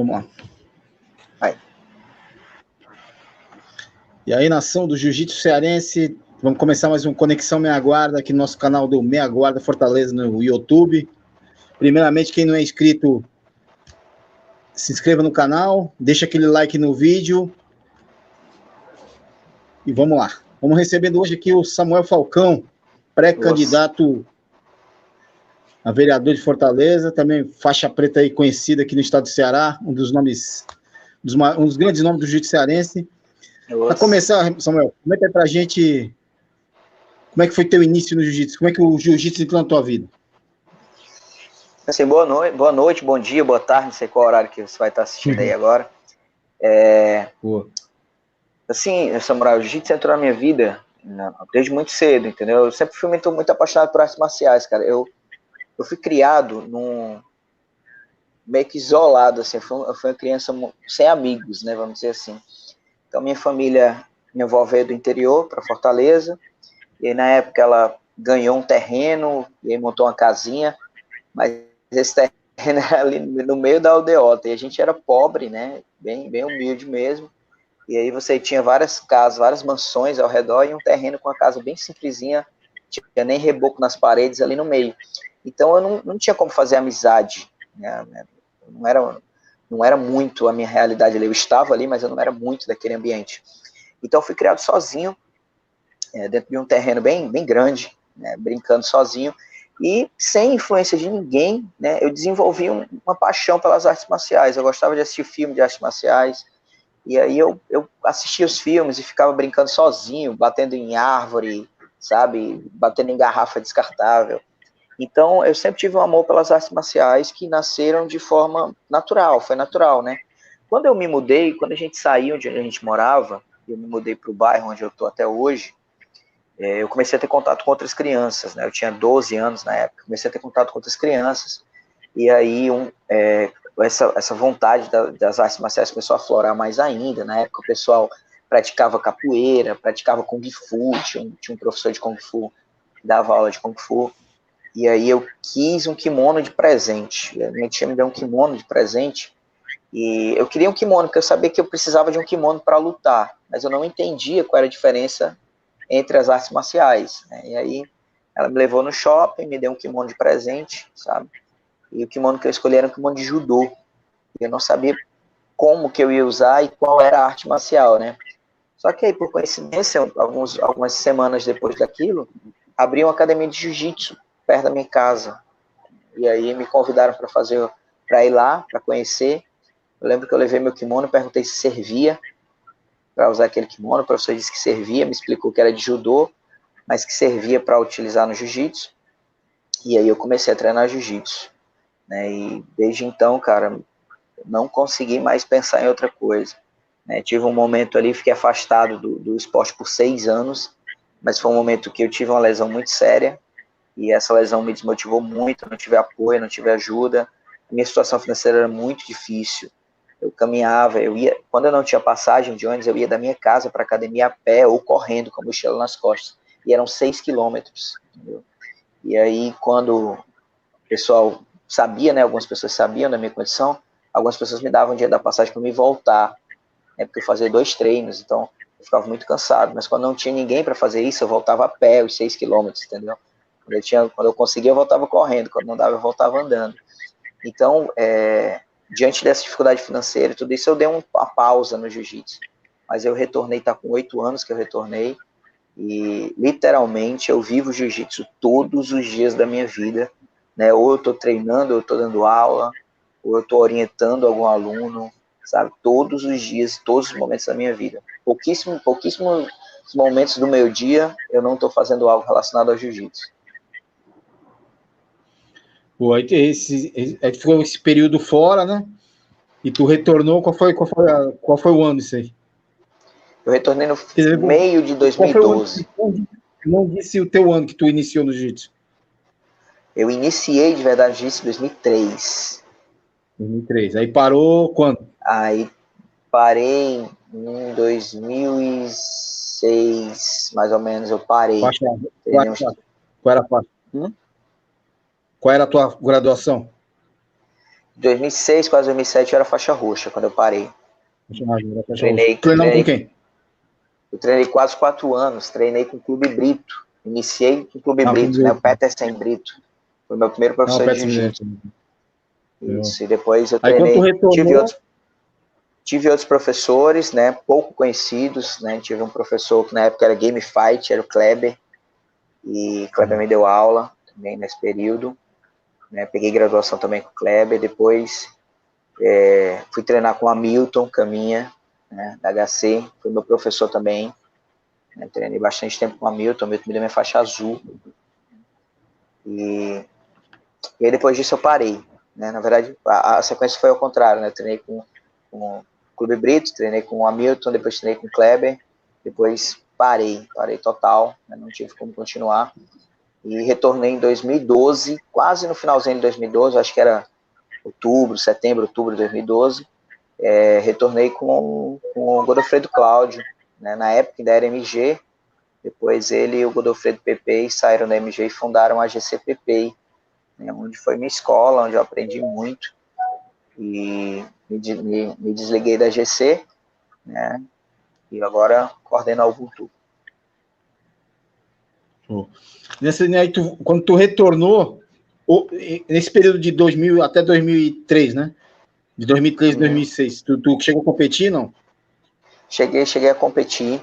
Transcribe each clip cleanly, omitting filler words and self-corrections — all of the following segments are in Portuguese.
Vamos lá. Vai. E aí, nação do Jiu-Jitsu cearense, vamos começar mais um Conexão Meia Guarda aqui no nosso canal do Meia Guarda Fortaleza no YouTube. Primeiramente, quem não é inscrito, se inscreva no canal, deixa aquele like no vídeo. E vamos lá. Vamos recebendo hoje aqui o Samuel Falcão, pré-candidato a vereador de Fortaleza, também faixa preta aí conhecida aqui no estado do Ceará, um dos nomes, um dos grandes nomes do jiu-jitsu cearense. Para começar, Samuel, comenta aí pra gente como é que foi teu início no jiu-jitsu, como é que o jiu-jitsu entrou na tua vida? Assim, boa noite, bom dia, boa tarde, não sei qual horário que você vai estar assistindo aí agora. Assim, Samuel, o jiu-jitsu entrou na minha vida desde muito cedo, entendeu? Eu sempre fui muito apaixonado por artes marciais, cara. Eu fui criado meio que isolado, assim, eu fui uma criança sem amigos, né, vamos dizer assim. Então, minha avó veio do interior para Fortaleza, e aí, na época ela ganhou um terreno, e aí montou uma casinha, mas esse terreno era ali no meio da aldeota, e a gente era pobre, né, bem humilde mesmo, e aí você tinha várias casas, várias mansões ao redor, e um terreno com uma casa bem simplesinha, tinha nem reboco nas paredes ali no meio. Então eu não tinha como fazer amizade, né? Não era muito a minha realidade ali. Eu estava ali, mas eu não era muito daquele ambiente. Então eu fui criado sozinho, dentro de um terreno bem grande, né, brincando sozinho, e sem influência de ninguém, né, eu desenvolvi uma paixão pelas artes marciais. Eu gostava de assistir filme de artes marciais, e aí eu assistia os filmes e ficava brincando sozinho, batendo em árvore, sabe, batendo em garrafa descartável. Então, eu sempre tive um amor pelas artes marciais que nasceram de forma natural, foi natural, né? Quando eu me mudei, quando a gente saiu onde a gente morava, eu me mudei para o bairro onde eu estou até hoje, eu comecei a ter contato com outras crianças, né? Eu tinha 12 anos na época, comecei a ter contato com outras crianças, e aí essa vontade das artes marciais começou a aflorar mais ainda. Na época o pessoal praticava capoeira, praticava Kung Fu, tinha um professor de Kung Fu que dava aula de Kung Fu, e aí eu quis um kimono de presente. A minha tia me deu um kimono de presente, e eu queria um kimono, porque eu sabia que eu precisava de um kimono para lutar, mas eu não entendia qual era a diferença entre as artes marciais, né? E aí ela me levou no shopping, me deu um kimono de presente, sabe? E o kimono que eu escolhi era um kimono de judô. Eu não sabia como que eu ia usar e qual era a arte marcial, né? Só que aí, por coincidência, algumas semanas depois daquilo, abri uma academia de jiu-jitsu perto da minha casa. E aí me convidaram para ir lá, para conhecer. Eu lembro que eu levei meu kimono, perguntei se servia para usar aquele kimono. O professor disse que servia, me explicou que era de judô, mas que servia para utilizar no jiu-jitsu. E aí eu comecei a treinar jiu-jitsu, né? E desde então, cara, não consegui mais pensar em outra coisa, né? Tive um momento ali, fiquei afastado do esporte por 6 anos, mas foi um momento que eu tive uma lesão muito séria, e essa lesão me desmotivou muito, não tive apoio, não tive ajuda, a minha situação financeira era muito difícil, eu caminhava, quando eu não tinha passagem de ônibus, eu ia da minha casa para a academia a pé ou correndo com a mochila nas costas, e eram 6 quilômetros, entendeu? E aí, quando o pessoal sabia, né, algumas pessoas sabiam da minha condição, algumas pessoas me davam o dinheiro da passagem para me voltar, né, porque eu fazia 2 treinos, então eu ficava muito cansado, mas quando não tinha ninguém para fazer isso, eu voltava a pé, os 6 quilômetros, entendeu? Quando eu conseguia, eu voltava correndo, quando não dava, eu voltava andando. Então, diante dessa dificuldade financeira e tudo isso, eu dei uma pausa no jiu-jitsu, mas eu retornei, tá com 8 anos que eu retornei, e literalmente eu vivo jiu-jitsu todos os dias da minha vida, né? Ou eu estou treinando, ou eu estou dando aula, ou eu estou orientando algum aluno, sabe? Todos os dias, todos os momentos da minha vida. Pouquíssimos momentos do meu dia eu não estou fazendo algo relacionado ao jiu-jitsu. Pô, aí ficou esse período fora, né? E tu retornou, qual foi o ano isso aí? Eu retornei no meio de 2012. Não disse o teu ano que tu iniciou no jiu-jitsu. Eu iniciei de verdade jiu-jitsu em 2003. 2003. Aí parou quando? Aí parei em 2006, mais ou menos, eu parei. Qual era a faixa? Qual era a tua graduação? 2006, quase 2007, eu era faixa roxa, quando eu parei. Treinei com quem? Eu treinei quase 4 anos, treinei com o Clube Brito. Iniciei com o Clube Brito, né? O Petersen Brito. Foi meu primeiro professor de jiu-jitsu. Isso, e depois eu treinei. Tive outros professores, né? Pouco conhecidos, né? Tive um professor que na época era Game Fight, era o Kleber. E o Kleber me deu aula também nesse período. Né? Peguei graduação também com o Kleber. Depois fui treinar com o Hamilton Caminha, né? Da HC. Foi meu professor também. Né? Treinei bastante tempo com o Hamilton. O Hamilton me deu minha faixa azul. E aí depois disso eu parei. Né? Na verdade, a sequência foi ao contrário. Né? Eu treinei com o Clube Brito, treinei com o Hamilton, depois treinei com o Kleber. Depois parei total. Né? Não tive como continuar. E retornei em 2012, quase no finalzinho de 2012, acho que era setembro, outubro de 2012, retornei com o Godofredo Cláudio, né? Na época ainda era MG, depois ele e o Godofredo PP saíram da MG e fundaram a GCPP, né? Onde foi minha escola, onde eu aprendi muito, e me desliguei da GC, né? E agora coordeno a Ubuntu. Aí quando tu retornou, nesse período de 2000 até 2003, né? De 2003 a 2006, tu chegou a competir, não? Cheguei a competir.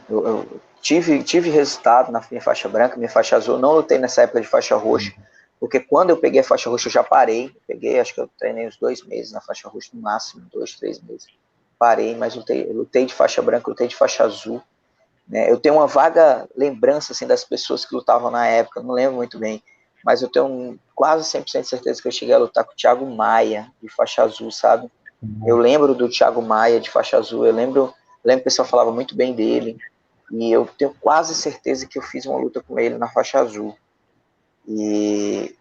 Eu tive resultado na minha faixa branca, minha faixa azul. Não lutei nessa época de faixa roxa, porque quando eu peguei a faixa roxa eu já parei. Acho que eu treinei uns 2 meses na faixa roxa, no máximo 2, 3 meses. Parei, mas lutei de faixa branca, lutei de faixa azul. Né? Eu tenho uma vaga lembrança assim, das pessoas que lutavam na época, não lembro muito bem, mas eu tenho quase 100% de certeza que eu cheguei a lutar com o Thiago Maia, de faixa azul, sabe? Eu lembro do Thiago Maia, de faixa azul, eu lembro que o pessoal falava muito bem dele, e eu tenho quase certeza que eu fiz uma luta com ele na faixa azul. E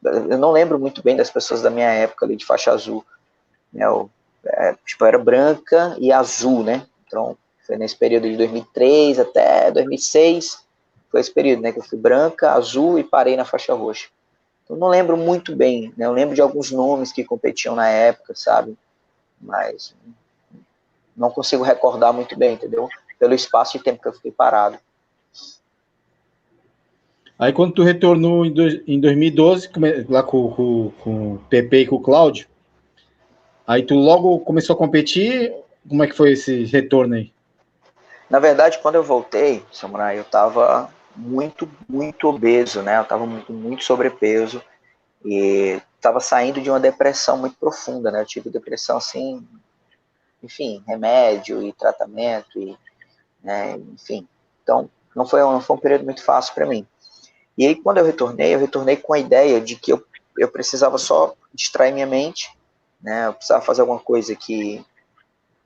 eu não lembro muito bem das pessoas da minha época ali de faixa azul. Né? Eu era branca e azul, né? Então, foi nesse período de 2003 até 2006, foi esse período, né, que eu fui branca, azul e parei na faixa roxa. Eu não lembro muito bem, né, eu lembro de alguns nomes que competiam na época, sabe, mas não consigo recordar muito bem, entendeu? Pelo espaço de tempo que eu fiquei parado. Aí quando tu retornou em 2012, lá com o Pepe e com o Cláudio, aí tu logo começou a competir? Como é que foi esse retorno aí? Na verdade, quando eu voltei, Samurai, eu estava muito, muito obeso, né? Eu estava muito sobrepeso e estava saindo de uma depressão muito profunda, né? Eu tive depressão assim, enfim, remédio e tratamento e, né, enfim. Então, não foi um período muito fácil para mim. E aí, quando eu retornei com a ideia de que eu precisava só distrair minha mente, né? Eu precisava fazer alguma coisa que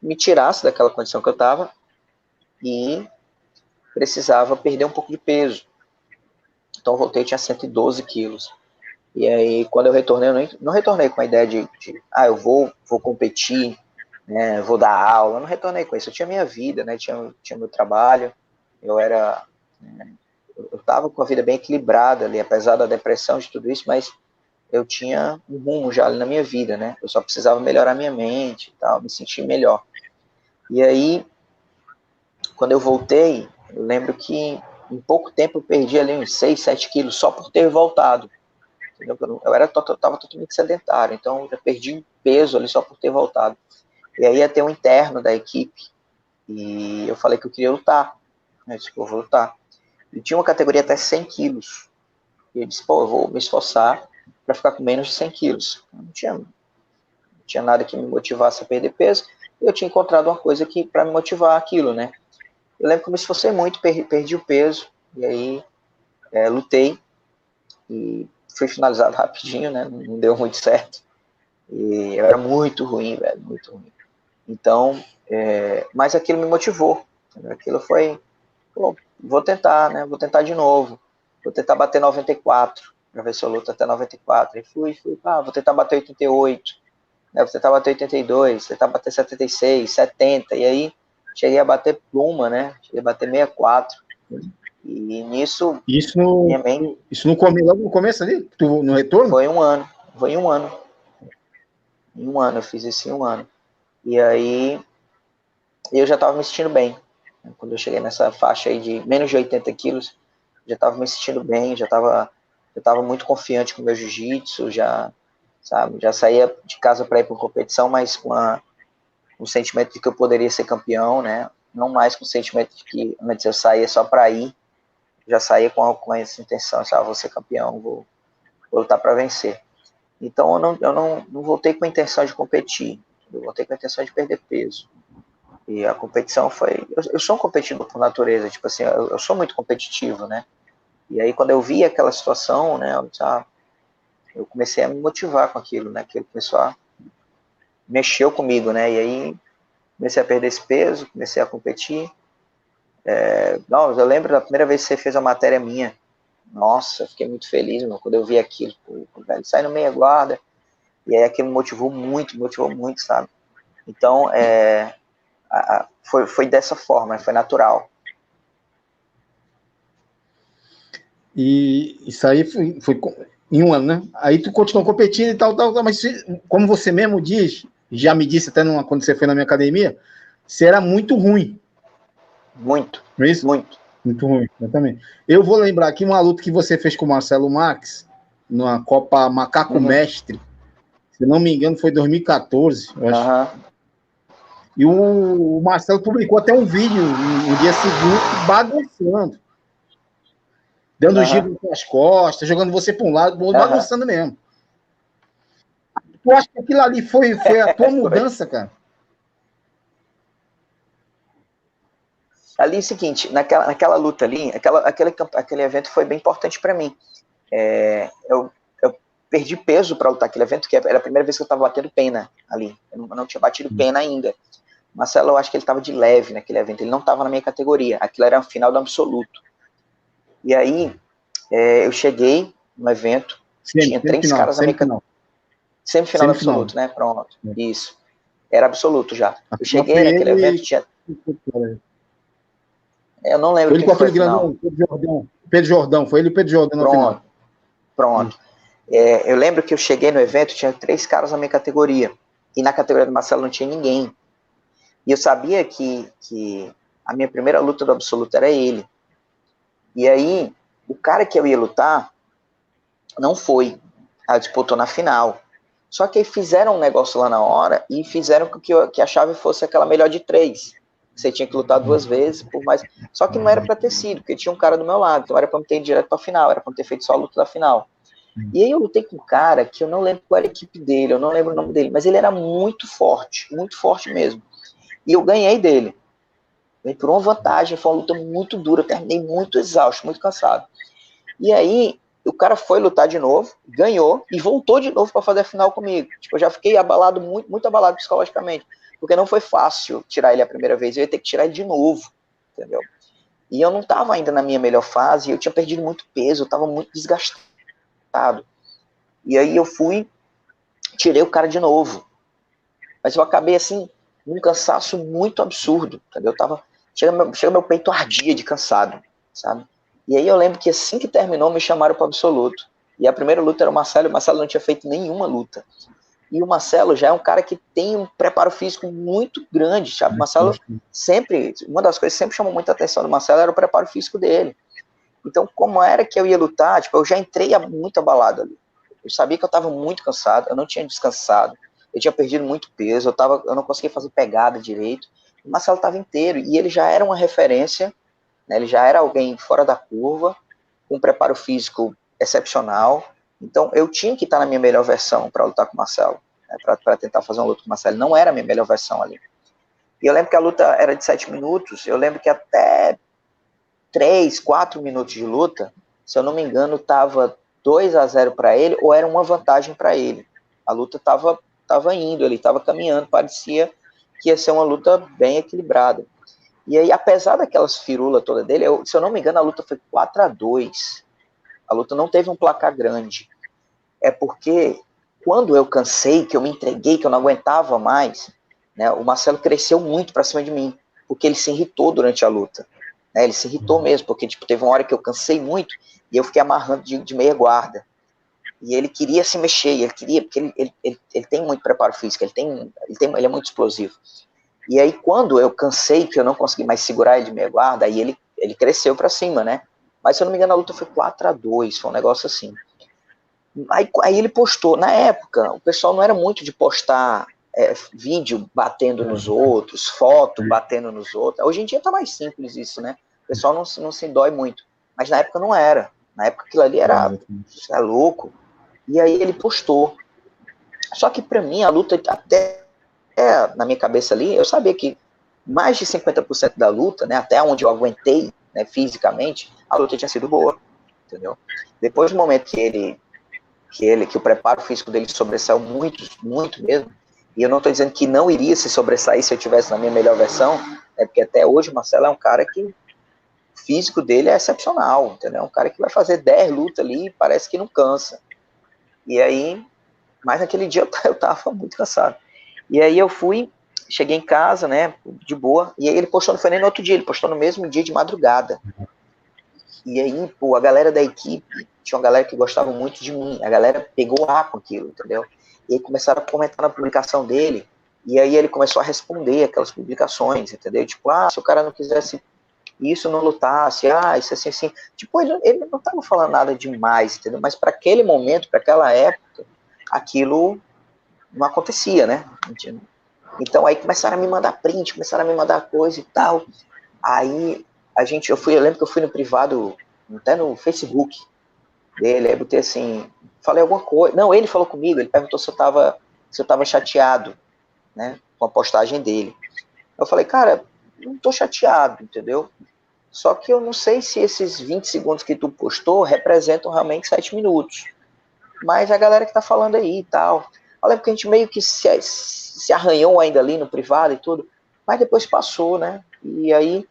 me tirasse daquela condição que eu estava e precisava perder um pouco de peso. Então, eu voltei, tinha 112 quilos. E aí, quando eu retornei, eu não retornei com a ideia de eu vou competir, né, vou dar aula. Eu não retornei com isso. Eu tinha minha vida, né, tinha meu trabalho. Eu era... eu estava com a vida bem equilibrada ali, apesar da depressão, de tudo isso, mas eu tinha um rumo já ali na minha vida, né? Eu só precisava melhorar minha mente e tal, me sentir melhor. E aí, quando eu voltei, eu lembro que em pouco tempo eu perdi ali uns 6, 7 quilos só por ter voltado. Entendeu? Eu estava totalmente sedentário, então eu perdi peso ali só por ter voltado. E aí ia ter um interno da equipe e eu falei que eu queria lutar. Eu disse, eu vou lutar. E tinha uma categoria até 100 quilos. E eu disse, eu vou me esforçar para ficar com menos de 100 quilos. Não tinha nada que me motivasse a perder peso. E eu tinha encontrado uma coisa que para me motivar aquilo, né? Eu lembro que eu me esforcei muito, perdi o peso. E aí lutei e fui finalizado rapidinho, né? Não deu muito certo. E eu era muito ruim, velho, muito ruim. Então, mas aquilo me motivou. Aquilo foi, vou tentar, né? Vou tentar de novo. Vou tentar bater 94, para ver se eu luto até 94. E fui, vou tentar bater 88, né? Vou tentar bater 82, tentar bater 76, 70. E aí, cheguei a bater pluma, né? Cheguei a bater 64. E nisso, minha mente... Isso logo no começo ali? No retorno? Foi um ano. Em um ano, eu fiz isso em um ano. E aí, eu já estava me sentindo bem. Quando eu cheguei nessa faixa aí de menos de 80 quilos, já estava me sentindo bem, já estava muito confiante com o meu jiu-jitsu, sabe, já saía de casa para ir para uma competição, mas com o sentimento de que eu poderia ser campeão, né? Não mais com o sentimento de que antes eu saía só para ir, já saía com essa intenção, sabe, vou ser campeão, vou lutar para vencer. Então eu não voltei com a intenção de competir, eu voltei com a intenção de perder peso. E a competição foi... Eu sou um competidor por natureza, tipo assim, eu sou muito competitivo, né? E aí quando eu vi aquela situação, né, eu comecei a me motivar com aquilo, né? Aquilo começou a mexeu comigo, né? E aí comecei a perder esse peso, comecei a competir. Não, eu lembro da primeira vez que você fez a matéria minha. Nossa, eu fiquei muito feliz, mano, quando eu vi aquilo. Pô, velho, sai no meia guarda. E aí aquilo me motivou muito, sabe? Então, foi dessa forma, foi natural. E isso aí foi em um ano, né? Aí tu continuou competindo e tal, mas como você mesmo diz, já me disse até quando você foi na minha academia, você era muito ruim. Muito, Não é isso? muito. Muito ruim, exatamente. Eu vou lembrar aqui uma luta que você fez com o Marcelo Max, numa Copa Macaco Mestre, se não me engano foi 2014, eu acho. E o Marcelo publicou até um vídeo no dia seguinte, bagunçando. Dando giro com as costas, jogando você para um lado, bagunçando mesmo. Tu acha que aquilo ali foi a tua mudança, cara? Ali é o seguinte, naquela luta ali, aquele evento foi bem importante para mim. Eu perdi peso para lutar aquele evento, que era a primeira vez que eu estava batendo pena ali. Eu não tinha batido pena ainda. Marcelo, eu acho que ele estava de leve naquele evento, ele não estava na minha categoria. Aquilo era a final do absoluto. E aí, eu cheguei no evento, tinha 3 caras na minha categoria. Semifinal do absoluto, né? Pronto, isso. Era absoluto já. Eu cheguei naquele evento, tinha... Eu não lembro quem foi a final. Pedro Jordão, foi ele e o Pedro Jordão na final. Pronto. Eu lembro que eu cheguei no evento, tinha 3 caras na minha categoria. E na categoria do Marcelo não tinha ninguém. E eu sabia que a minha primeira luta do absoluto era ele. E aí, o cara que eu ia lutar não foi. Aí disputou na final. Só que aí fizeram um negócio lá na hora e fizeram com que a chave fosse aquela melhor de 3. Você tinha que lutar 2 vezes, por mais. Só que não era pra ter sido, porque tinha um cara do meu lado, então era pra me ter ido direto pra final, era pra me ter feito só a luta da final. E aí eu lutei com um cara que eu não lembro qual era a equipe dele, eu não lembro o nome dele, mas ele era muito forte mesmo. E eu ganhei dele. Ganhei por uma vantagem, foi uma luta muito dura, eu terminei muito exausto, muito cansado. E aí, o cara foi lutar de novo, ganhou e voltou de novo para fazer a final comigo. Tipo, eu já fiquei abalado, muito abalado psicologicamente, porque não foi fácil tirar ele a primeira vez, eu ia ter que tirar ele de novo, entendeu? E eu não estava ainda na minha melhor fase, eu tinha perdido muito peso, eu estava muito desgastado. E aí eu tirei o cara de novo. Mas eu acabei assim, num cansaço muito absurdo, entendeu? Chega meu peito ardia de cansado, sabe? E aí eu lembro que assim que terminou, me chamaram para o absoluto. E a primeira luta era o Marcelo não tinha feito nenhuma luta. E o Marcelo já é um cara que tem um preparo físico muito grande, sabe? O Marcelo sempre, uma das coisas que sempre chamou muita atenção do Marcelo era o preparo físico dele. Então, como era que eu ia lutar, tipo, eu já entrei muito abalado ali. Eu sabia que eu estava muito cansado, eu não tinha descansado, eu tinha perdido muito peso, eu não conseguia fazer pegada direito. O Marcelo estava inteiro, e ele já era uma referência, né? Ele já era alguém fora da curva, com um preparo físico excepcional. Então, eu tinha que estar na minha melhor versão para lutar com o Marcelo, né? Para tentar fazer uma luta com o Marcelo. Não era a minha melhor versão ali. E eu lembro que a luta era de 7 minutos, eu lembro que até 3, 4 minutos de luta, se eu não me engano, estava 2-0 para ele, ou era uma vantagem para ele. A luta estava indo, ele estava caminhando, parecia que ia ser uma luta bem equilibrada. E aí, apesar daquelas firulas toda dele, se eu não me engano, a luta foi 4-2. A luta não teve um placar grande. É porque quando eu cansei, que eu me entreguei, que eu não aguentava mais, né, o Marcelo cresceu muito para cima de mim, porque ele se irritou durante a luta. Né, ele se irritou mesmo, porque tipo, teve uma hora que eu cansei muito e eu fiquei amarrando de meia guarda. E ele queria se mexer, ele queria, porque ele tem muito preparo físico, ele é muito explosivo. E aí, quando eu cansei, que eu não consegui mais segurar ele de meia guarda, aí ele cresceu pra cima, né? Mas, se eu não me engano, a luta foi 4-2, foi um negócio assim. Aí ele postou, na época, o pessoal não era muito de postar vídeo batendo nos outros, foto batendo nos outros. Hoje em dia tá mais simples isso, né? O pessoal não se dói muito. Mas na época não era. Na época aquilo ali era louco. E aí ele postou. Só que pra mim, a luta, até na minha cabeça ali, eu sabia que mais de 50% da luta, né, até onde eu aguentei, né, fisicamente, a luta tinha sido boa, entendeu? Depois do momento que o preparo físico dele sobressaiu muito, muito mesmo, e eu não estou dizendo que não iria se sobressair se eu tivesse na minha melhor versão, né, porque até hoje o Marcelo é um cara que o físico dele é excepcional, entendeu? É um cara que vai fazer 10 lutas ali e parece que não cansa. E aí, mas naquele dia eu tava muito cansado. E aí eu cheguei em casa, né, de boa, e aí ele postou, não foi nem no outro dia, ele postou no mesmo dia de madrugada. E aí, pô, a galera da equipe, tinha uma galera que gostava muito de mim, a galera pegou ar com aquilo, entendeu? E aí começaram a comentar na publicação dele, e aí ele começou a responder aquelas publicações, entendeu? Tipo, se o cara não quisesse isso, não lutasse, isso assim, assim. Tipo, ele não tava falando nada demais, entendeu? Mas para aquele momento, para aquela época, aquilo não acontecia, né? Então aí começaram a me mandar print, começaram a me mandar coisa e tal. Aí eu lembro que eu fui no privado, até no Facebook dele, aí botei assim, falei alguma coisa. Não, ele falou comigo, ele perguntou se eu tava chateado, né, com a postagem dele. Eu falei, cara, não tô chateado, entendeu? Só que eu não sei se esses 20 segundos que tu postou representam realmente 7 minutos. Mas a galera que tá falando aí e tal. Eu lembro que a gente meio que se arranhou ainda ali no privado e tudo, mas depois passou, né? E aí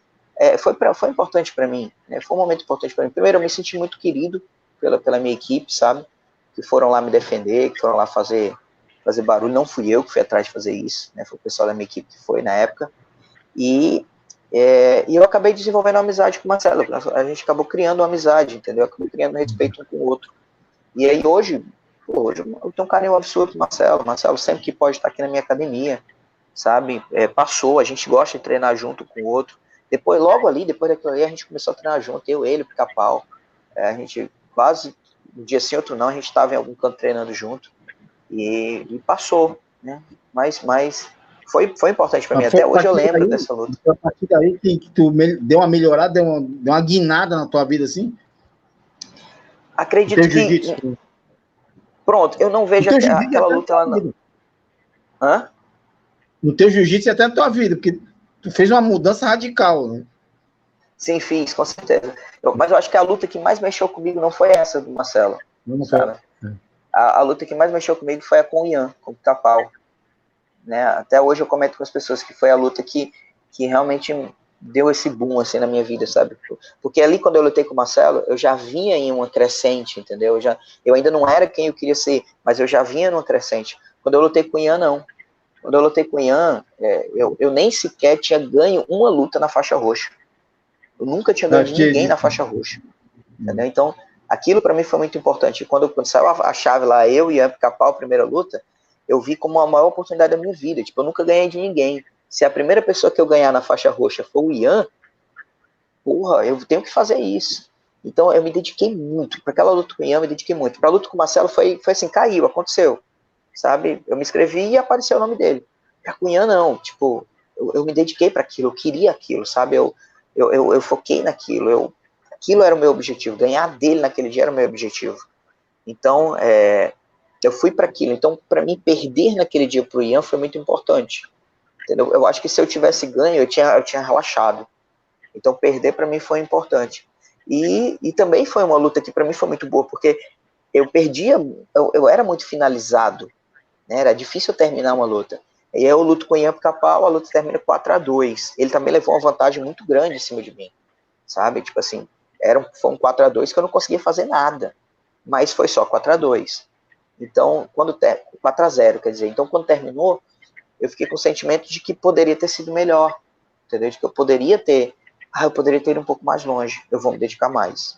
foi importante para mim, né? Foi um momento importante para mim. Primeiro, eu me senti muito querido pela minha equipe, sabe? Que foram lá me defender, que foram lá fazer barulho. Não fui eu que fui atrás de fazer isso, né? Foi o pessoal da minha equipe que foi na época. E eu acabei desenvolvendo uma amizade com o Marcelo. A gente acabou criando uma amizade, entendeu? Acabou criando respeito um com o outro. E aí hoje eu tenho um carinho absurdo com o Marcelo. Marcelo sempre que pode estar aqui na minha academia, sabe? Passou, a gente gosta de treinar junto com o outro. Depois, logo ali, depois daquilo ali, a gente começou a treinar junto, ele, o Pica-Pau. A gente quase, um dia sim, outro não, a gente estava em algum canto treinando junto. E passou, né? Mas foi importante para mim. Até hoje eu lembro dessa luta. Foi a partir daí que tu deu uma melhorada, deu uma guinada na tua vida, assim? Acredito que... Pronto, eu não vejo aquela luta lá não. Hã? No teu jiu-jitsu e até na tua vida, porque tu fez uma mudança radical, né? Sim, fiz, com certeza. Mas eu acho que a luta que mais mexeu comigo não foi essa do Marcelo. Não sabe? A luta que mais mexeu comigo foi a com o Ian, com o Pica-Pau. Né? Até hoje eu comento com as pessoas que foi a luta que realmente deu esse boom assim na minha vida, sabe? Porque ali quando eu lutei com o Marcelo, eu já vinha em uma crescente, entendeu? Eu ainda não era quem eu queria ser, mas eu já vinha numa crescente. Quando eu lutei com o Ian, não. Quando eu lutei com o Ian, eu nem sequer tinha ganho uma luta na faixa roxa. Eu nunca tinha ganho ninguém na faixa roxa. Entendeu? Então, aquilo para mim foi muito importante. Quando saiu a chave lá, eu e Ian Pica-Pau, a primeira luta, eu vi como a maior oportunidade da minha vida. Tipo, eu nunca ganhei de ninguém. Se a primeira pessoa que eu ganhar na faixa roxa for o Ian, porra, eu tenho que fazer isso. Então eu me dediquei muito. Para aquela luta com o Ian, eu me dediquei muito. Para a luta com o Marcelo foi assim, caiu, aconteceu. Sabe? Eu me inscrevi e apareceu o nome dele. Para o Ian, não. Tipo, eu me dediquei para aquilo, eu queria aquilo, sabe? Eu foquei naquilo. Aquilo era o meu objetivo. Ganhar dele naquele dia era o meu objetivo. Então, eu fui para aquilo. Então, para mim, perder naquele dia para o Ian foi muito importante. Entendeu? Eu acho que se eu tivesse ganho, eu tinha relaxado. Então, perder para mim foi importante. E também foi uma luta que para mim foi muito boa, porque eu perdia, eu era muito finalizado. Né? Era difícil terminar uma luta. E aí eu luto com o Ian Pica-Pau, a luta termina 4-2. Ele também levou uma vantagem muito grande em cima de mim. Sabe? Tipo assim, foi um 4-2 que eu não conseguia fazer nada. Mas foi só 4-2. Então, 4-0, quer dizer. Então, quando terminou, eu fiquei com o sentimento de que poderia ter sido melhor, entendeu? De que eu poderia ter ido um pouco mais longe, eu vou me dedicar mais.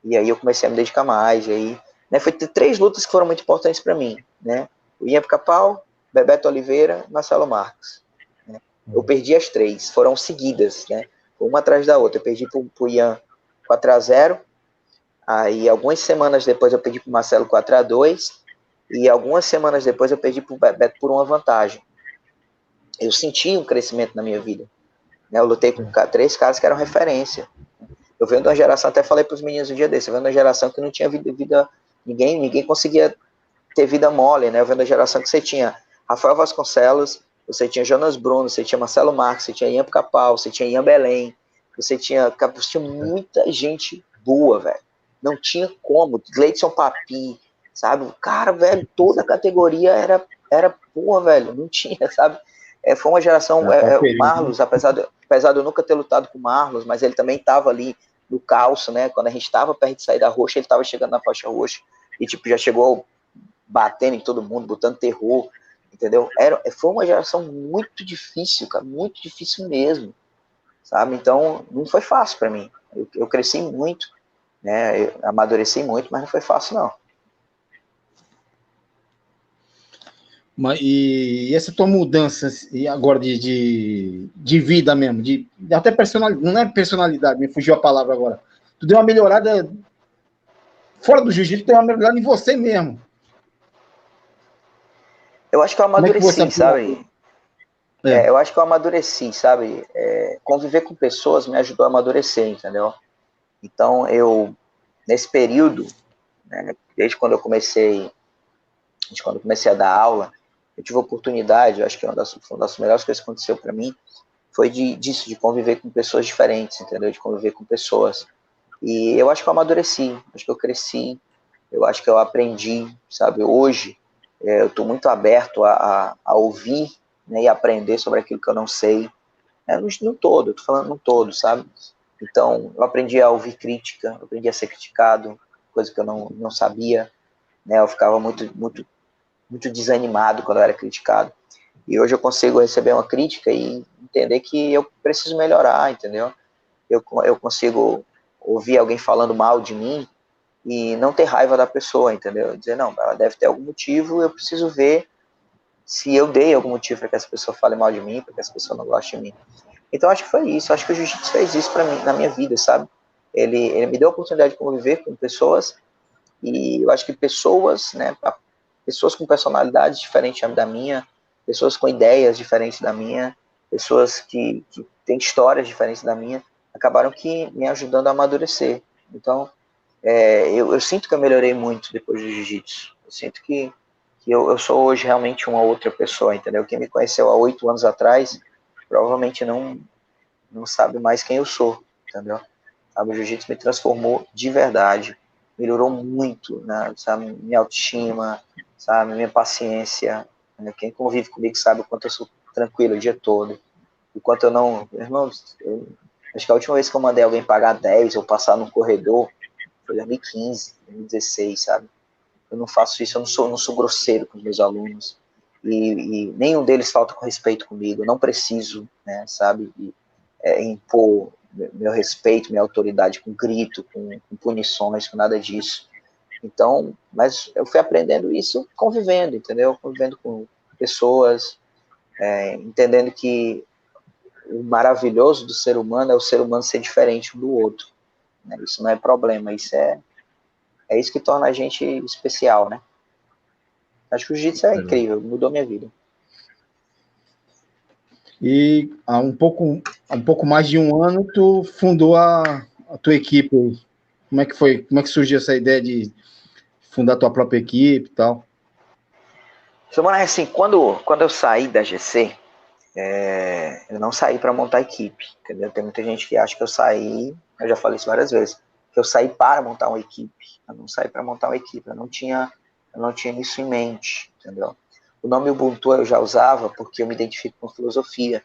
E aí eu comecei a me dedicar mais, e aí né? Foi ter 3 lutas que foram muito importantes para mim, né? O Ian Pica-Pau, Bebeto Oliveira, Marcelo Marques. Né? Eu perdi as 3, foram seguidas, né? Uma atrás da outra. Eu perdi pro Ian 4-0, aí algumas semanas depois eu perdi pro Marcelo 4-2, e algumas semanas depois eu perdi pro Bebeto por uma vantagem. Eu senti um crescimento na minha vida. Né? Eu lutei com 3 caras que eram referência. Eu venho de uma geração, até falei para os meninos um dia desse, eu venho de uma geração que não tinha vida ninguém conseguia ter vida mole, né? Eu venho da geração que você tinha Rafael Vasconcelos, você tinha Jonas Bruno, você tinha Marcelo Marques, você tinha Ian Pica-Pau, você tinha Ian Belém, você tinha muita gente boa, velho. Não tinha como. Gleidson Papi, sabe? Cara, velho, toda a categoria era boa, velho. Não tinha, sabe? Foi uma geração. O Marlos, apesar de eu nunca ter lutado com o Marlos, mas ele também estava ali no calço, né? Quando a gente estava perto de sair da roxa, ele estava chegando na faixa roxa e, tipo, já chegou batendo em todo mundo, botando terror, entendeu? Foi uma geração muito difícil, cara, muito difícil mesmo, sabe? Então, não foi fácil para mim. Eu cresci muito, né? Eu amadureci muito, mas não foi fácil, não. E essa tua mudança e agora de vida mesmo, de até personalidade, não é personalidade, me fugiu a palavra agora. Tu deu uma melhorada fora do jiu-jitsu, tem uma melhorada em você mesmo. Eu acho que eu amadureci, sabe? Eu acho que eu amadureci, sabe? Conviver com pessoas me ajudou a amadurecer, entendeu? Então, nesse período, né, desde quando eu comecei a dar aula, eu tive a oportunidade, eu acho que uma das melhores coisas que aconteceu para mim foi disso, de conviver com pessoas diferentes, entendeu? De conviver com pessoas. E eu acho que eu amadureci, acho que eu cresci, eu acho que eu aprendi, sabe? Hoje, eu estou muito aberto a ouvir, né, e aprender sobre aquilo que eu não sei. No todo, eu tô falando no todo, sabe? Então, eu aprendi a ouvir crítica, eu aprendi a ser criticado, coisa que eu não sabia, né? Eu ficava muito desanimado quando eu era criticado. E hoje eu consigo receber uma crítica e entender que eu preciso melhorar, entendeu? Eu consigo ouvir alguém falando mal de mim e não ter raiva da pessoa, entendeu? Dizer, não, ela deve ter algum motivo, eu preciso ver se eu dei algum motivo para que essa pessoa fale mal de mim, para que essa pessoa não goste de mim. Então acho que foi isso, acho que o jiu-jitsu fez isso para mim, na minha vida, sabe? Ele me deu a oportunidade de conviver com pessoas e eu acho que pessoas, né, pessoas com personalidades diferentes da minha, pessoas com ideias diferentes da minha, pessoas que têm histórias diferentes da minha, acabaram que me ajudando a amadurecer. Então, eu sinto que eu melhorei muito depois do jiu-jitsu. Eu sinto que eu sou hoje realmente uma outra pessoa, entendeu? Quem me conheceu há 8 anos atrás, provavelmente não sabe mais quem eu sou, entendeu? Sabe, o jiu-jitsu me transformou de verdade, melhorou muito, né, sabe, minha autoestima, sabe, minha paciência, né? Quem convive comigo sabe o quanto eu sou tranquilo o dia todo, o quanto eu não... Irmãos, acho que a última vez que eu mandei alguém pagar 10 ou passar num corredor foi em 2015, 2016, sabe? Eu não faço isso, eu não sou grosseiro com os meus alunos, e nenhum deles falta com respeito comigo, eu não preciso, né, sabe, impor meu respeito, minha autoridade com grito, com punições, com nada disso. Então, mas eu fui aprendendo isso convivendo, entendeu? Convivendo com pessoas, entendendo que o maravilhoso do ser humano é o ser humano ser diferente um do outro. Né? Isso não é problema, isso é isso que torna a gente especial, né? Acho que o jiu-jitsu é incrível, mudou minha vida. E há um pouco mais de um ano, tu fundou a tua equipe. Como é que foi? Como é que surgiu essa ideia de fundar a tua própria equipe e tal? Semana, assim, quando eu saí da GC, eu não saí para montar equipe, entendeu? Tem muita gente que acha que eu saí, eu já falei isso várias vezes, que eu saí para montar uma equipe. Eu não saí para montar uma equipe, eu não tinha isso em mente, entendeu? O nome Ubuntu eu já usava porque eu me identifico com filosofia,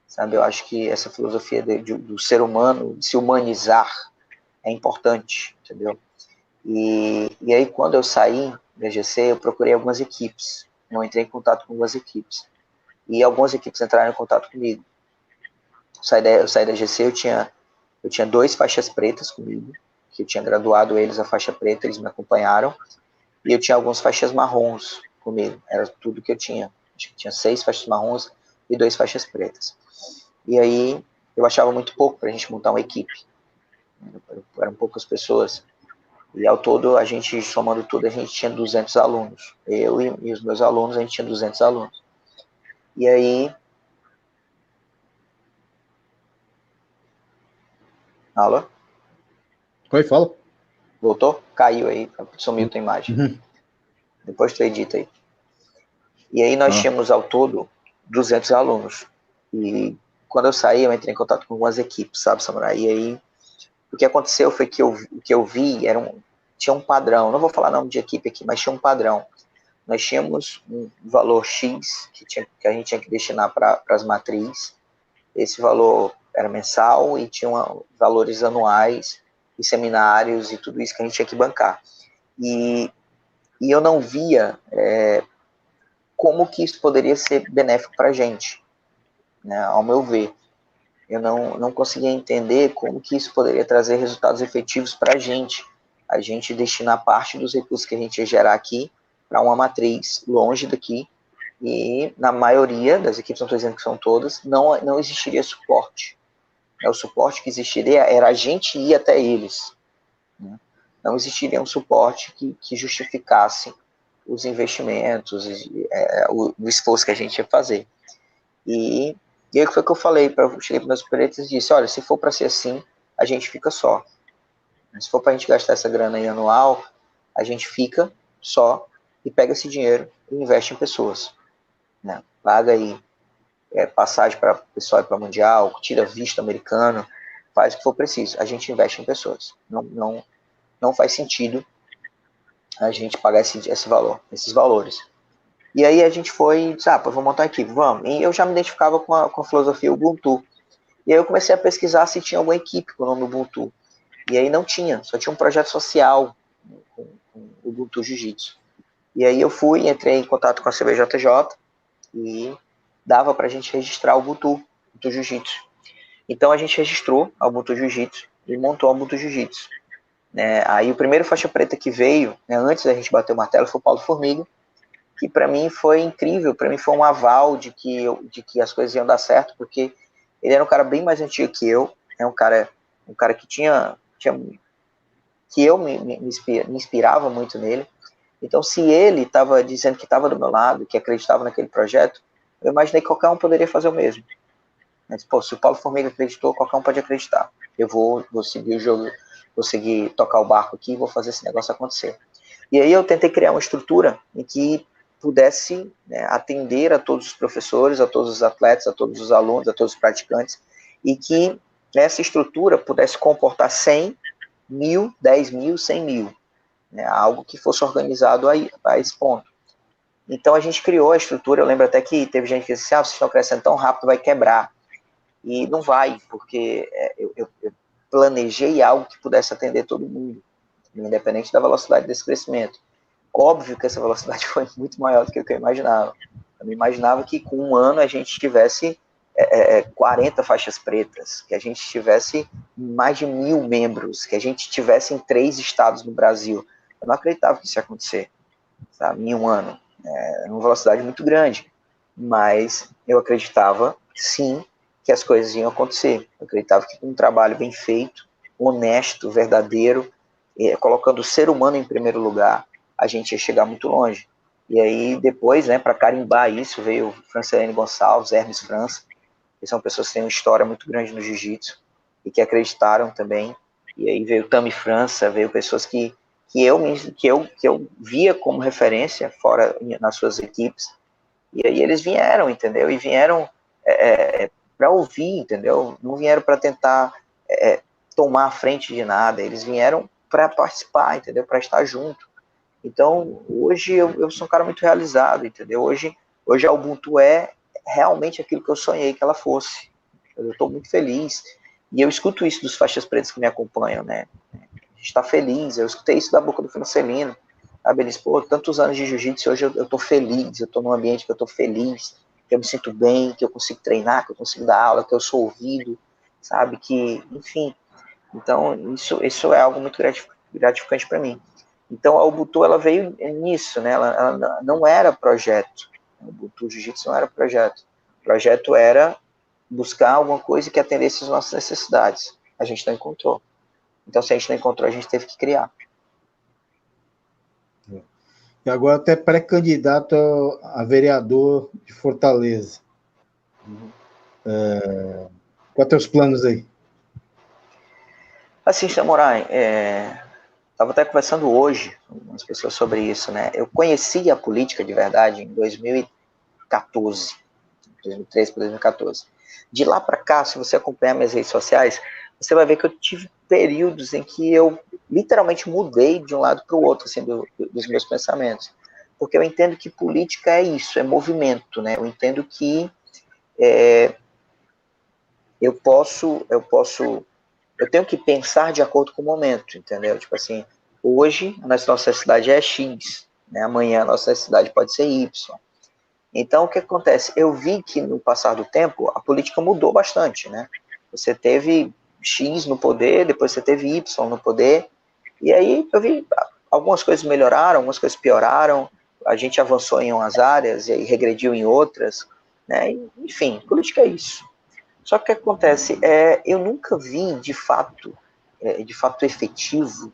sabe? Eu acho que essa filosofia do ser humano, de se humanizar, é importante, entendeu? E aí, quando eu saí da GC, eu procurei algumas equipes, eu entrei em contato com algumas equipes, e algumas equipes entraram em contato comigo. Eu saí da GC, eu tinha 2 faixas pretas comigo, que eu tinha graduado eles a faixa preta, eles me acompanharam, e eu tinha algumas faixas marrons comigo, era tudo que eu tinha. Tinha 6 faixas marrons e 2 faixas pretas. E aí eu achava muito pouco para a gente montar uma equipe. Eram poucas pessoas. E ao todo, a gente, somando tudo, a gente tinha 200 alunos. Eu e os meus alunos, a gente tinha 200 alunos. E aí... Alô? Oi, fala. Voltou? Caiu aí, sumiu tua imagem. Uhum. Depois tu edita aí. E aí nós tínhamos ao todo 200 alunos. E quando eu saí, eu entrei em contato com algumas equipes, sabe, Samurai? E aí, o que aconteceu foi que o que eu vi tinha um padrão. Não vou falar nome de equipe aqui, mas tinha um padrão. Nós tínhamos um valor X que a gente tinha que destinar para as matrizes. Esse valor era mensal e tinha valores anuais e seminários e tudo isso que a gente tinha que bancar. E eu não via como que isso poderia ser benéfico para a gente, né, ao meu ver. Eu não conseguia entender como que isso poderia trazer resultados efetivos para a gente destinar parte dos recursos que a gente ia gerar aqui para uma matriz longe daqui, e na maioria das equipes, não estou dizendo que são todas, não existiria suporte. O suporte que existiria era a gente ir até eles. Né? Não existiria um suporte que justificasse os investimentos, o esforço que a gente ia fazer. E aí foi que eu falei, cheguei para meus superiores e disse, olha, se for para ser assim, a gente fica só. Se for para a gente gastar essa grana aí anual, a gente fica só e pega esse dinheiro e investe em pessoas. Né? Paga aí passagem para o pessoal ir para o Mundial, tira visto americano, faz o que for preciso. A gente investe em pessoas. Não faz sentido a gente pagar esse valor, esses valores. E aí a gente foi e disse, vou montar uma equipe, vamos. E eu já me identificava com a filosofia Ubuntu. E aí eu comecei a pesquisar se tinha alguma equipe com o nome Ubuntu. E aí não tinha, só tinha um projeto social com o Ubuntu Jiu-Jitsu. E aí eu entrei em contato com a CBJJ e dava pra gente registrar o Ubuntu Jiu-Jitsu. Então a gente registrou a Ubuntu Jiu-Jitsu e montou a Ubuntu Jiu-Jitsu. Aí o primeiro faixa preta que veio, antes da gente bater o martelo, foi o Paulo Formiga, que para mim foi incrível, para mim foi um aval de que as coisas iam dar certo, porque ele era um cara bem mais antigo que eu, um cara que que eu me inspirava muito nele. Então, se ele estava dizendo que estava do meu lado, que acreditava naquele projeto, eu imaginei que qualquer um poderia fazer o mesmo. Mas, se o Paulo Formiga acreditou, qualquer um pode acreditar. Eu vou seguir o jogo, vou seguir tocar o barco aqui e vou fazer esse negócio acontecer. E aí eu tentei criar uma estrutura em que pudesse atender a todos os professores, a todos os atletas, a todos os alunos, a todos os praticantes, e que essa estrutura pudesse comportar 100, 1.000, 10.000, 100.000, algo que fosse organizado a esse ponto. Então a gente criou a estrutura, eu lembro até que teve gente que disse, vocês estão crescendo tão rápido, vai quebrar. E não vai, porque eu planejei algo que pudesse atender todo mundo, independente da velocidade desse crescimento. Óbvio que essa velocidade foi muito maior do que o que eu imaginava. Eu imaginava que com um ano a gente tivesse 40 faixas pretas, que a gente tivesse mais de 1.000 membros, que a gente tivesse em 3 estados no Brasil. Eu não acreditava que isso ia acontecer, sabe, em um ano. Uma velocidade muito grande. Mas eu acreditava, sim, que as coisas iam acontecer. Eu acreditava que com um trabalho bem feito, honesto, verdadeiro, colocando o ser humano em primeiro lugar, a gente ia chegar muito longe. E aí, depois, para carimbar isso, veio Franciane Gonçalves, Hermes França, que são pessoas que têm uma história muito grande no jiu-jitsu e que acreditaram também. E aí veio Tami França, veio pessoas que eu via como referência fora nas suas equipes. E aí eles vieram, entendeu? E vieram para ouvir, entendeu? Não vieram para tentar tomar a frente de nada, eles vieram para participar, entendeu? Para estar junto. Então, hoje eu sou um cara muito realizado, entendeu? Hoje a Ubuntu é realmente aquilo que eu sonhei que ela fosse. Eu estou muito feliz. E eu escuto isso dos faixas pretas que me acompanham, né? A gente está feliz. Eu escutei isso da boca do Francelino. Sabe? Eles, tantos anos de jiu-jitsu, hoje eu estou feliz. Eu estou num ambiente que eu estou feliz, que eu me sinto bem, que eu consigo treinar, que eu consigo dar aula, que eu sou ouvido, sabe? Que, enfim. Então, isso é algo muito gratificante para mim. Então, a Ubuntu, ela veio nisso, né? Ela não era projeto. O Ubuntu Jiu-Jitsu não era projeto. O projeto era buscar alguma coisa que atendesse às nossas necessidades. A gente não encontrou. Então, se a gente não encontrou, a gente teve que criar. E agora até pré-candidato a vereador de Fortaleza. Quais são os planos aí? Assim, Samurai, estava até conversando hoje com umas pessoas sobre isso, né? Eu conheci a política de verdade em 2014, 2013 para 2014. De lá para cá, se você acompanhar minhas redes sociais, você vai ver que eu tive períodos em que eu literalmente mudei de um lado para o outro, assim, dos meus pensamentos. Porque eu entendo que política é isso, é movimento, né? Eu entendo que eu tenho que pensar de acordo com o momento, entendeu? Tipo assim, hoje a nossa necessidade é X, né? Amanhã a nossa necessidade pode ser Y. Então, o que acontece? Eu vi que no passar do tempo, a política mudou bastante, né? Você teve X no poder, depois você teve Y no poder, e aí eu vi algumas coisas melhoraram, algumas coisas pioraram, a gente avançou em umas áreas e aí regrediu em outras, né? Enfim, política é isso. Só que o que acontece? Eu nunca vi, de fato efetivo,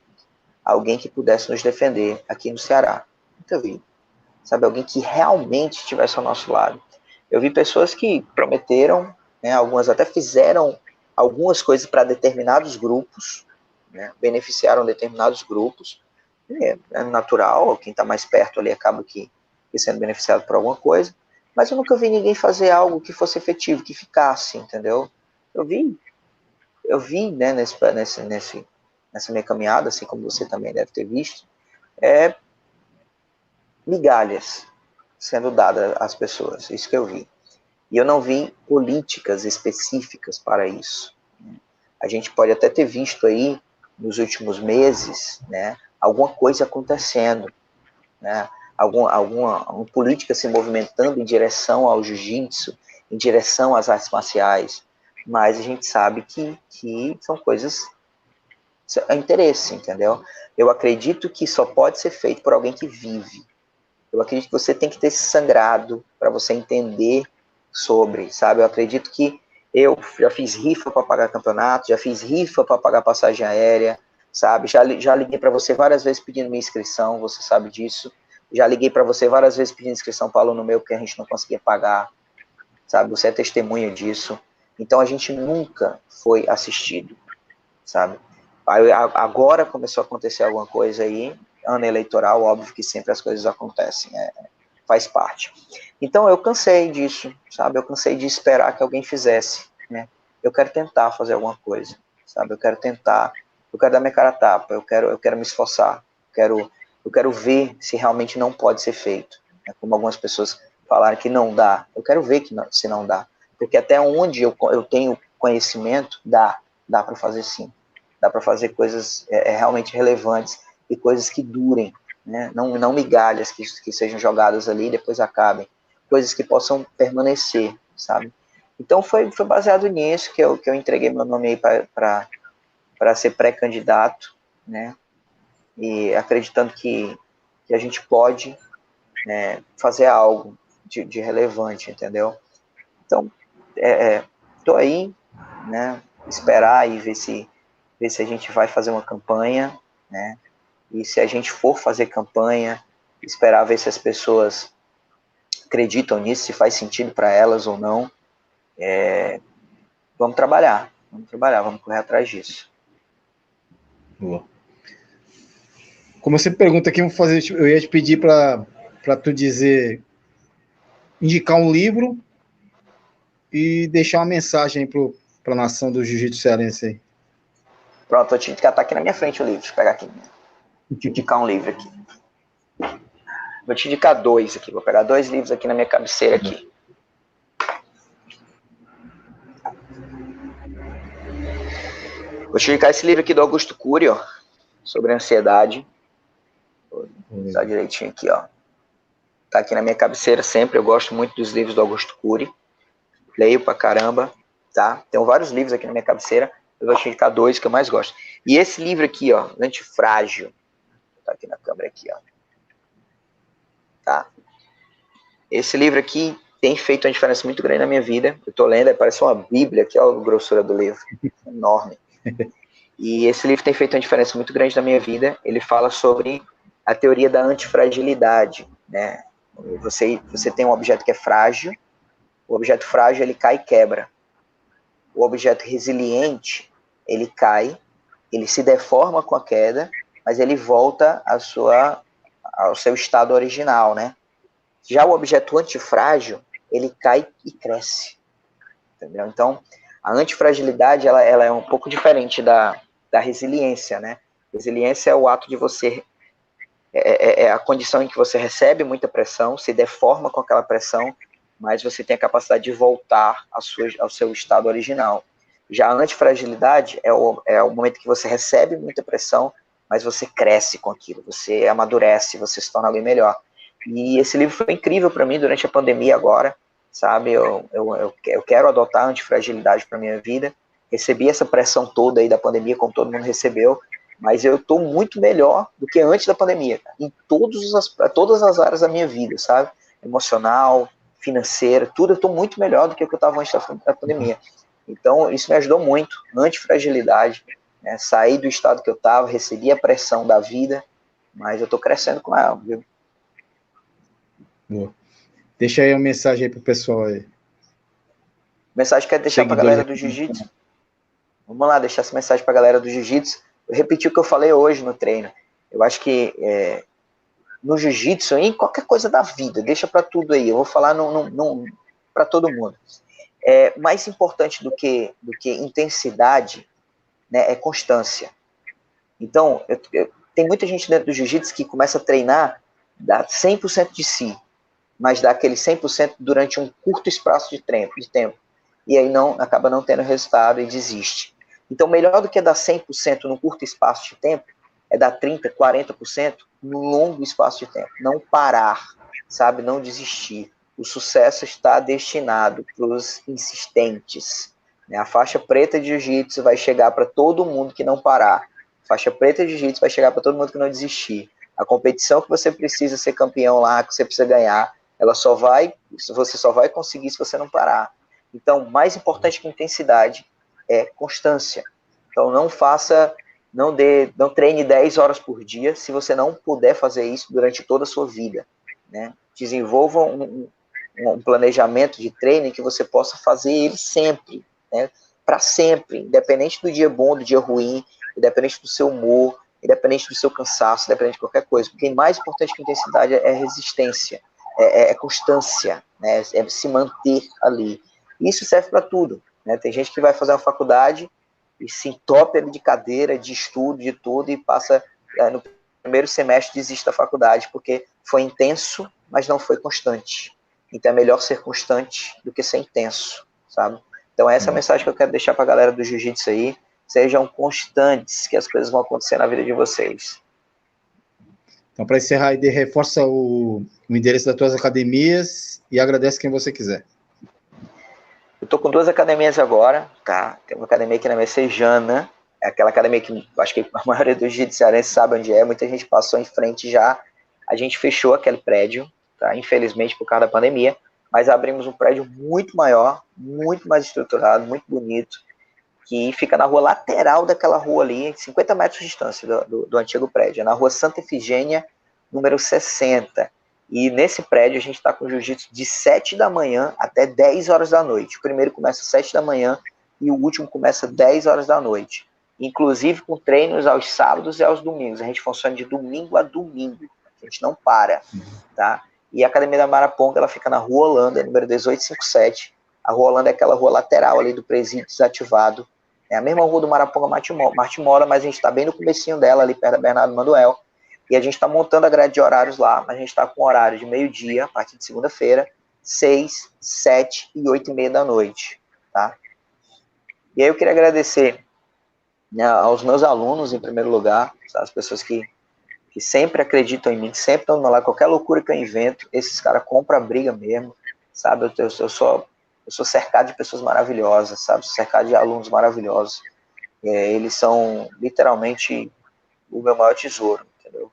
alguém que pudesse nos defender aqui no Ceará. Nunca vi. Sabe, alguém que realmente estivesse ao nosso lado. Eu vi pessoas que prometeram, né, algumas até fizeram algumas coisas para determinados grupos, né, beneficiaram determinados grupos, é natural, quem está mais perto ali acaba que sendo beneficiado por alguma coisa, mas eu nunca vi ninguém fazer algo que fosse efetivo, que ficasse, entendeu? Eu vi, né, nessa minha caminhada, assim como você também deve ter visto, migalhas sendo dadas às pessoas, isso que eu vi. E eu não vi políticas específicas para isso. A gente pode até ter visto aí, nos últimos meses, né, alguma coisa acontecendo, né, alguma política se movimentando em direção ao jiu-jitsu, em direção às artes marciais, mas a gente sabe que são coisas, é interesse, entendeu? Eu acredito que só pode ser feito por alguém que vive. Eu acredito que você tem que ter sangrado para você entender sobre, sabe? Eu acredito que eu já fiz rifa para pagar campeonato, já fiz rifa para pagar passagem aérea, sabe? Já liguei para você várias vezes pedindo minha inscrição, você sabe disso. Já liguei para você várias vezes pedindo inscrição para aluno meu que a gente não conseguia pagar, sabe? Você é testemunha disso. Então a gente nunca foi assistido, sabe? Aí, agora começou a acontecer alguma coisa aí, ano eleitoral, óbvio que sempre as coisas acontecem, faz parte. Então eu cansei disso, sabe? Eu cansei de esperar que alguém fizesse, né? Eu quero tentar fazer alguma coisa, sabe? Eu quero tentar, eu quero dar minha cara a tapa, eu quero me esforçar, eu quero ver se realmente não pode ser feito. Né? Como algumas pessoas falaram que não dá, eu quero ver se não dá, porque até onde eu tenho conhecimento, dá para fazer sim, dá para fazer coisas realmente relevantes e coisas que durem, né? Não migalhas que sejam jogadas ali e depois acabem, coisas que possam permanecer, sabe? Então foi baseado nisso que eu entreguei meu nome aí para ser pré-candidato, né? E acreditando que a gente pode, né, fazer algo de relevante, entendeu? Então, tô aí, né? Esperar e ver se a gente vai fazer uma campanha, né? E se a gente for fazer campanha, esperar ver se as pessoas acreditam nisso, se faz sentido para elas ou não. Vamos trabalhar, vamos correr atrás disso. Boa. Como você pergunta aqui, eu ia te pedir para tu indicar um livro e deixar uma mensagem para a nação do jiu-jitsu cearense aí. Pronto, vou te indicar, tá aqui na minha frente o livro, deixa eu pegar aqui. Vou te indicar um livro aqui. Vou te indicar dois aqui, vou pegar dois livros aqui na minha cabeceira aqui. Vou te indicar esse livro aqui do Augusto Cury, ó, sobre ansiedade. Vou usar direitinho aqui, ó. Tá aqui na minha cabeceira sempre, eu gosto muito dos livros do Augusto Cury. Leio pra caramba, tá? Tenho vários livros aqui na minha cabeceira. eu vou te indicar dois que eu mais gosto. E esse livro aqui, ó, Antifrágil, tá aqui na câmera aqui, ó. Tá? Esse livro aqui tem feito uma diferença muito grande na minha vida. Eu tô lendo, parece uma bíblia aqui, ó, a grossura do livro, enorme. E esse livro tem feito uma diferença muito grande na minha vida. Ele fala sobre a teoria da antifragilidade, né? Você tem um objeto que é frágil, o objeto frágil ele cai e quebra. O objeto resiliente, ele cai, ele se deforma com a queda, mas ele volta ao seu estado original, né? Já o objeto antifrágil, ele cai e cresce, entendeu? Então, a antifragilidade, ela é um pouco diferente da resiliência, né? Resiliência é o ato de você, é a condição em que você recebe muita pressão, se deforma com aquela pressão, mas você tem a capacidade de voltar ao seu estado original. Já a antifragilidade é o momento que você recebe muita pressão, mas você cresce com aquilo, você amadurece, você se torna alguém melhor. E esse livro foi incrível para mim durante a pandemia agora, sabe? Eu quero adotar a antifragilidade para minha vida. Recebi essa pressão toda aí da pandemia, como todo mundo recebeu, mas eu estou muito melhor do que antes da pandemia, cara, em todas as áreas da minha vida, sabe? Emocional, financeira, tudo, eu estou muito melhor do que eu estava antes da pandemia. Então, isso me ajudou muito, antifragilidade, né? Saí do estado que eu estava, recebi a pressão da vida, mas eu estou crescendo com ela, viu? Boa. Deixa aí uma mensagem aí pro pessoal aí. Mensagem que eu quero deixar para a galera do Jiu-Jitsu. Vamos lá, deixar essa mensagem para a galera do Jiu-Jitsu. Eu repeti o que eu falei hoje no treino. Eu acho que no Jiu-Jitsu, em qualquer coisa da vida, deixa para tudo aí. Eu vou falar para todo mundo. Mais importante do que intensidade, né, é constância. Então, tem muita gente dentro do Jiu-Jitsu que começa a treinar, dá 100% de si, mas dá aquele 100% durante um curto espaço de tempo. E aí acaba não tendo resultado e desiste. Então, melhor do que dar 100% num curto espaço de tempo, é dar 30%, 40% num longo espaço de tempo. Não parar, sabe? Não desistir. O sucesso está destinado para os insistentes. A faixa preta de jiu-jitsu vai chegar para todo mundo que não parar. A faixa preta de jiu-jitsu vai chegar para todo mundo que não desistir. A competição que você precisa ser campeão lá, que você precisa ganhar, você só vai conseguir se você não parar. Então, mais importante que intensidade é constância. Então, não treine 10 horas por dia se você não puder fazer isso durante toda a sua vida, né? Desenvolva um planejamento de treino em que você possa fazer ele sempre, né? Para sempre, independente do dia bom, do dia ruim, independente do seu humor, independente do seu cansaço, independente de qualquer coisa. Porque mais importante que intensidade é resistência, é constância, né? É se manter ali. Isso serve para tudo, né? Tem gente que vai fazer uma faculdade e se entope ali de cadeira, de estudo, de tudo, e passa no primeiro semestre desiste da faculdade, porque foi intenso, mas não foi constante. Então é melhor ser constante do que ser intenso, sabe? Então essa é a mensagem que eu quero deixar para a galera do Jiu-Jitsu aí. Sejam constantes, que as coisas vão acontecer na vida de vocês. Então, para encerrar, aí, reforça o endereço das tuas academias e agradece quem você quiser. Eu tô com 2 academias agora, tá? Tem uma academia aqui na Messejana, é aquela academia que acho que a maioria dos jiu-jitsu-cearenses sabe onde é, muita gente passou em frente já. A gente fechou aquele prédio, tá? Infelizmente por causa da pandemia, mas abrimos um prédio muito maior, muito mais estruturado, muito bonito, que fica na rua lateral daquela rua ali, 50 metros de distância do antigo prédio, é na rua Santa Efigênia, número 60. E nesse prédio a gente está com jiu-jitsu de 7 da manhã até 10 horas da noite. O primeiro começa às 7 da manhã e o último começa às 10 horas da noite. Inclusive com treinos aos sábados e aos domingos. A gente funciona de domingo a domingo. A gente não para, tá? E a Academia da Maraponga, ela fica na Rua Holanda, número 1857. A Rua Holanda é aquela rua lateral ali do presídio desativado. É a mesma rua do Maraponga Martimora, mas a gente está bem no comecinho dela, ali perto da Bernardo Manuel. E a gente está montando a grade de horários lá, mas a gente está com horário de meio-dia, a partir de segunda-feira, 6, 7 e 8h30 da noite, tá? E aí eu queria agradecer, né, aos meus alunos, em primeiro lugar, tá? As pessoas que sempre acreditam em mim, que sempre estão lá, qualquer loucura que eu invento, esses caras compram a briga mesmo, sabe? Eu sou cercado de pessoas maravilhosas, sabe? Cercado de alunos maravilhosos. eles são literalmente o meu maior tesouro, entendeu?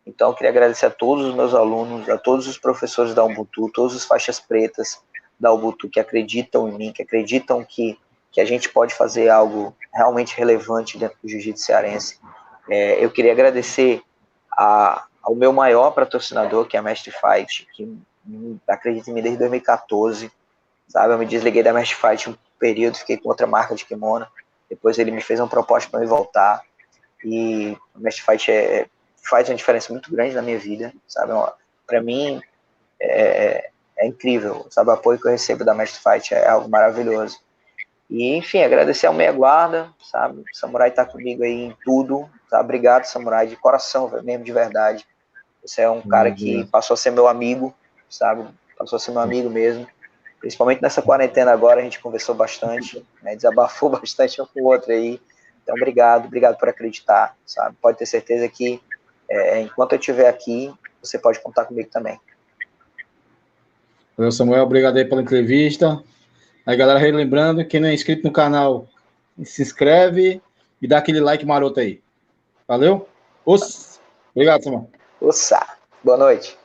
Então, eu queria agradecer a todos os meus alunos, a todos os professores da Ubuntu, todos os faixas pretas da Ubuntu que acreditam em mim, que acreditam que a gente pode fazer algo realmente relevante dentro do jiu-jitsu cearense. Eu queria agradecer ao meu maior patrocinador, que é a Mestre Fight, que acredita em mim desde 2014, sabe? Eu me desliguei da Mestre Fight um período, fiquei com outra marca de kimono, depois ele me fez uma proposta para me voltar, e a Mestre Fight faz uma diferença muito grande na minha vida, sabe? Para mim, é incrível, sabe? O apoio que eu recebo da Mestre Fight é algo maravilhoso. E, enfim, agradecer ao Meia Guarda, sabe? O Samurai tá comigo aí em tudo, tá? Obrigado, Samurai, de coração, mesmo, de verdade. Você é um cara que passou a ser meu amigo, sabe? Passou a ser meu amigo mesmo. Principalmente nessa quarentena agora, a gente conversou bastante, né? Desabafou bastante um com o outro aí. Então, obrigado por acreditar, sabe? Pode ter certeza que enquanto eu estiver aqui, você pode contar comigo também. Valeu, Samuel, obrigado aí pela entrevista. Aí, galera, relembrando, quem não é inscrito no canal, se inscreve e dá aquele like maroto aí. Valeu? Obrigado, Samuel. Boa noite.